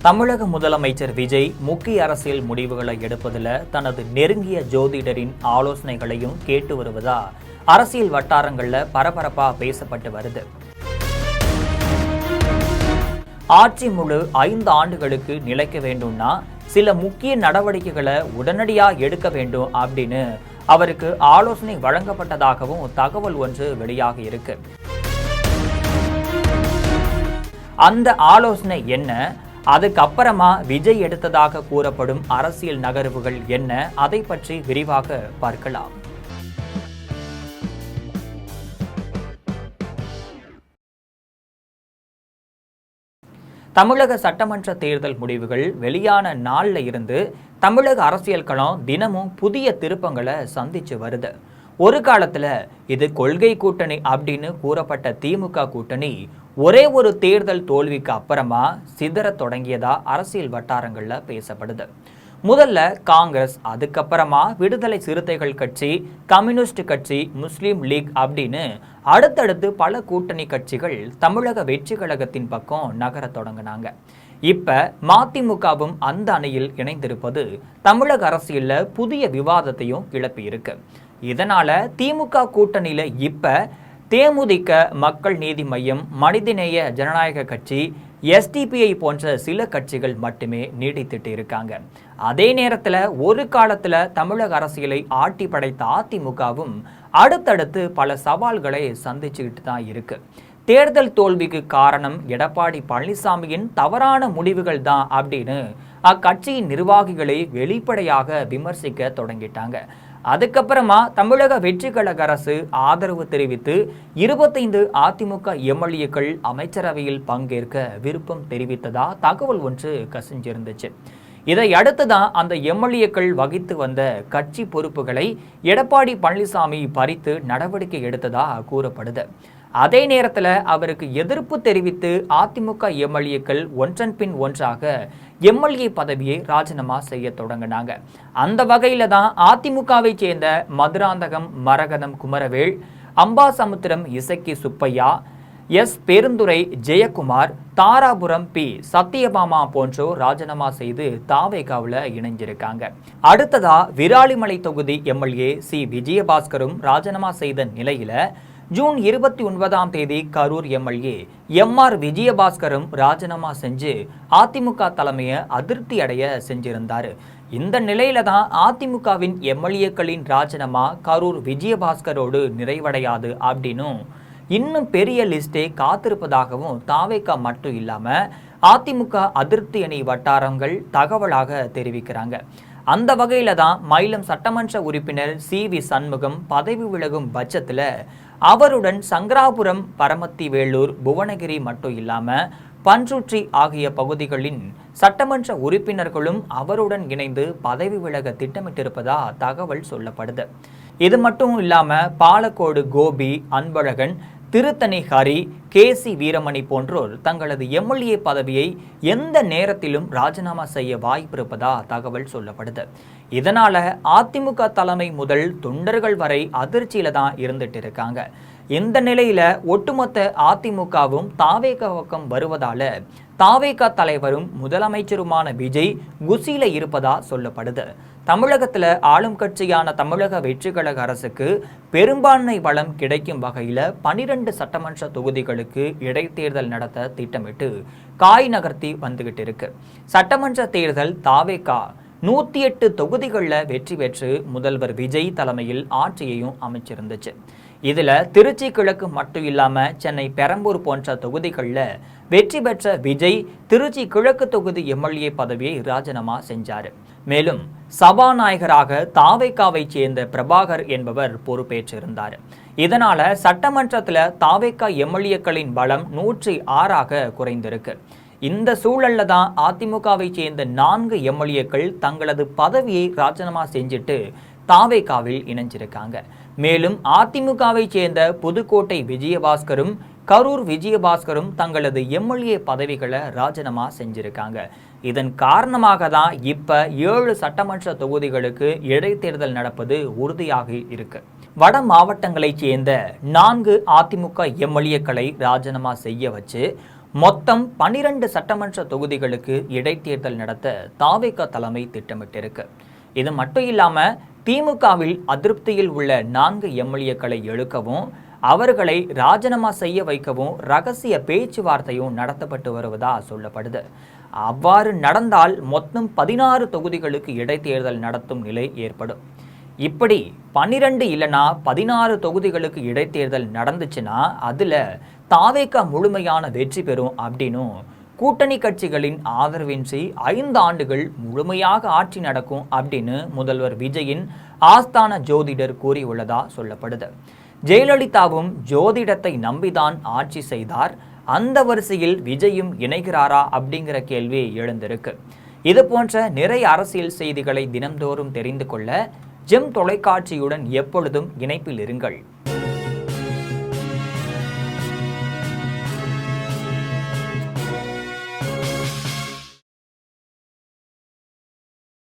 தமிழக முதலமைச்சர் விஜய் முக்கிய அரசியல் முடிவுகளை எடுப்பதில் தனது நெருங்கிய ஜோதிடரின் ஆலோசனைகளையும் கேட்டு வருவதா அரசியல் வட்டாரங்கள்ல பரபரப்பா பேசப்பட்டு வருது. ஆட்சி முழு 5 ஆண்டுகளுக்கு நிலைக்க வேண்டும்னா சில முக்கிய நடவடிக்கைகளை உடனடியா எடுக்க வேண்டும் அப்படின்னு அவருக்கு ஆலோசனை வழங்கப்பட்டதாகவும் தகவல் ஒன்று வெளியாக இருக்கு. அந்த ஆலோசனை என்ன, அதுக்கப்புறமா விஜய் எடுத்ததாக கூறப்படும் அரசியல் நகர்வுகள் என்ன, அதை பற்றி விரிவாக பார்க்கலாம். தமிழக சட்டமன்ற தேர்தல் முடிவுகள் வெளியான நாள்ல இருந்து தமிழக அரசியல் களம் தினமும் புதிய திருப்பங்களை சந்திச்சு வருது. ஒரு காலத்துல இது கொள்கை கூட்டணி அப்படின்னு கூறப்பட்ட திமுக கூட்டணி ஒரே ஒரு தேர்தல் தோல்விக்கு அப்புறமா சிதற தொடங்கியதா அரசியல் வட்டாரங்கள்ல பேசப்படுது. முதல்ல காங்கிரஸ், அதுக்கப்புறமா விடுதலை சிறுத்தைகள் கட்சி, கம்யூனிஸ்ட் கட்சி, முஸ்லீம் லீக் அப்படின்னு அடுத்தடுத்து பல கூட்டணி கட்சிகள் தமிழக வெற்றி கழகத்தின் பக்கம் நகர தொடங்கினாங்க. இப்ப மதிமுகவும் அந்த அணியில் இணைந்திருப்பது தமிழக அரசியல்ல புதிய விவாதத்தையும் கிளப்பி இருக்கு. இதனால திமுக கூட்டணியில இப்ப தேமுதிக, மக்கள் நீதி மையம், மனிதநேய ஜனநாயக கட்சி, எஸ்டிபிஐ போன்ற சில கட்சிகள் மட்டுமே நீடித்துட்டு இருக்காங்க. அதே நேரத்தில் ஒரு காலத்தில் தமிழக அரசியலை ஆட்டி படைத்த அதிமுகவும் அடுத்தடுத்து பல சவால்களை சந்திச்சுக்கிட்டு தான் இருக்கு. தேர்தல் தோல்விக்கு காரணம் எடப்பாடி பழனிசாமியின் தவறான முடிவுகள் தான் அப்படின்னு அக்கட்சியின் நிர்வாகிகளை வெளிப்படையாக விமர்சிக்க தொடங்கிட்டாங்க. அதுக்கப்புறமா தமிழக வெற்றி கழக அரசு ஆதரவு தெரிவித்து 25 அதிமுக எம்எல்ஏக்கள் அமைச்சரவையில் பங்கேற்க விருப்பம் தெரிவித்ததா தகவல் ஒன்று கசிஞ்சிருந்துச்சு. இதை அடுத்துதான் அந்த எம்எல்ஏக்கள் வகித்து வந்த கட்சி பொறுப்புகளை எடப்பாடி பழனிசாமி பறித்து நடவடிக்கை எடுத்ததா கூறப்படுது. அதே நேரத்தில் அவருக்கு எதிர்ப்பு தெரிவித்து அதிமுக எம்எல்ஏக்கள் ஒன்றன் பின் ஒன்றாக எம்எல்ஏ பதவியை ராஜினாமா செய்ய தொடங்கினாங்க. அந்த வகையில தான் அதிமுகவை சேர்ந்த மதுராந்தகம் மரகதம் குமரவேல், அம்பாசமுத்திரம் இசக்கி சுப்பையா, எஸ் பெருந்துரை ஜெயக்குமார், தாராபுரம் பி சத்தியபாமா போன்றோர் ராஜினாமா செய்து தாவேகாவில் இணைஞ்சிருக்காங்க. அடுத்ததா விராலிமலை தொகுதி எம்எல்ஏ சி விஜயபாஸ்கரும் ராஜினாமா செய்த நிலையில ஜூன் 29ஆம் தேதி கரூர் எம்எல்ஏ எம்ஆர் விஜயபாஸ்கரும் ராஜினாமா செஞ்சு அதிமுக தலைமையை அதிருப்தி அடைய செஞ்சிருந்தாரு. இந்த நிலையில தான் அதிமுகவின் எம்எல்ஏக்களின் ராஜினாமா கரூர் விஜயபாஸ்கரோடு நிறைவடையாது அப்படின்னும் இன்னும் பெரிய லிஸ்டே காத்திருப்பதாகவும் தாவேகா மட்டும் இல்லாம அதிமுக அதிருப்தி அணி வட்டாரங்கள் தகவலாக தெரிவிக்கிறாங்க. அந்த வகையில தான் மயிலம் சட்டமன்ற உறுப்பினர் சி.வி. சண்முகம் பதவி விலகும் பட்சத்துல அவருடன் சங்கராபுரம், பரமத்தி வேலூர், புவனகிரி மட்டும் இல்லாம பன்ருட்டி ஆகிய பகுதிகளின் சட்டமன்ற உறுப்பினர்களும் அவருடன் இணைந்து பதவி விலக திட்டமிட்டிருப்பதா தகவல் சொல்லப்படுது. இது மட்டும் இல்லாம பாலக்கோடு கோபி, அன்பழகன், திருத்தணி ஹரி, கே.சி. வீரமணி போன்றோர் தங்களது எம்எல்ஏ பதவியை எந்த நேரத்திலும் ராஜினாமா செய்ய வாய்ப்பு இருப்பதா தகவல் சொல்லப்படுது. இதனால அதிமுக தலைமை முதல் தொண்டர்கள் வரை அதிர்ச்சியில தான் இருந்துட்டு இருக்காங்க. இந்த நிலையில ஒட்டுமொத்த அதிமுகவும் தாவேகா பக்கம் வருவதால தாவேகா தலைவரும் முதலமைச்சருமான விஜய் குசியில இருப்பதா சொல்லப்படுது. தமிழகத்துல ஆளும் கட்சியான தமிழக வெற்றி கழக அரசுக்கு பெரும்பான்மை பலம் கிடைக்கும் வகையில 12 சட்டமன்ற தொகுதிகளுக்கு இடைத்தேர்தல் நடத்த திட்டமிட்டு காய் நகர்த்தி வந்துகிட்டு இருக்கு. சட்டமன்ற தேர்தல் தாவேகா 108 தொகுதிகளில் வெற்றி பெற்று முதல்வர் விஜய் தலைமையில் ஆட்சியையும் அமைச்சிருந்துச்சு. இதுல திருச்சி கிழக்கு மட்டும் இல்லாம சென்னை, பெரம்பூர் போன்ற தொகுதிகளில் வெற்றி பெற்ற விஜய் திருச்சி கிழக்கு தொகுதி எம்எல்ஏ பதவியை ராஜினாமா செஞ்சாரு. மேலும் சபாநாயகராக தாவேகாவை சேர்ந்த பிரபாகர் என்பவர் பொறுப்பேற்றிருந்தார். இதனால சட்டமன்றத்துல தாவேகா எம்எல்ஏக்களின் பலம் 106ஆக குறைந்திருக்கு. இந்த சூழல்ல தான் அதிமுகவை சேர்ந்த 4 எம்எல்ஏக்கள் தங்களது பதவியை ராஜினாமா செஞ்சுட்டு தாவேகாவில் இணைஞ்சிருக்காங்க. மேலும் அதிமுகவை சேர்ந்த புதுக்கோட்டை விஜயபாஸ்கரும் கரூர் விஜயபாஸ்கரும் தங்களது எம்எல்ஏ பதவிகளை ராஜினாமா செஞ்சிருக்காங்க. இதன் காரணமாக தான் இப்ப 7 சட்டமன்ற தொகுதிகளுக்கு இடைத்தேர்தல் நடப்பது உறுதியாக இருக்கு. வட மாவட்டங்களைச் சேர்ந்த 4 அதிமுக எம்எல்ஏக்களை ராஜினாமா செய்ய வச்சு மொத்தம் 12 சட்டமன்ற தொகுதிகளுக்கு இடைத்தேர்தல் நடத்த தாவேகா தலைமை திட்டமிட்டிருக்கு. இது மட்டும் இல்லாம திமுகவில் அதிருப்தியில் உள்ள 4 எம்எல்ஏக்களை எழுக்கவும் அவர்களை ராஜினாமா செய்ய வைக்கவும் ரகசிய பேச்சுவார்த்தையும் நடத்தப்பட்டு வருவதா சொல்லப்படுது. அவ்வாறு நடந்தால் மொத்தம் 16 தொகுதிகளுக்கு இடைத்தேர்தல் நடத்தும் நிலை ஏற்படும். இப்படி 12 இல்லைனா 16 தொகுதிகளுக்கு இடைத்தேர்தல் நடந்துச்சுன்னா அதுல தாவேகா முழுமையான வெற்றி பெறும் அப்படின்னும், கூட்டணி கட்சிகளின் ஆதரவின்றி 5 ஆண்டுகள் முழுமையாக ஆட்சி நடக்கும் அப்படின்னு முதல்வர் விஜயின் ஆஸ்தான ஜோதிடர் கூறியுள்ளதா சொல்லப்படுது. ஜெயலலிதாவும் ஜோதிடத்தை நம்பிதான் ஆட்சி செய்தார். அந்த வரிசையில் விஜயும் இணைகிறாரா அப்படிங்கிற கேள்வி எழுந்திருக்கு. இது போன்ற நிறைய அரசியல் செய்திகளை தினம்தோறும் தெரிந்து கொள்ள ஜெம் தொலைக்காட்சியுடன் எப்பொழுதும் இணைப்பில் இருங்கள்.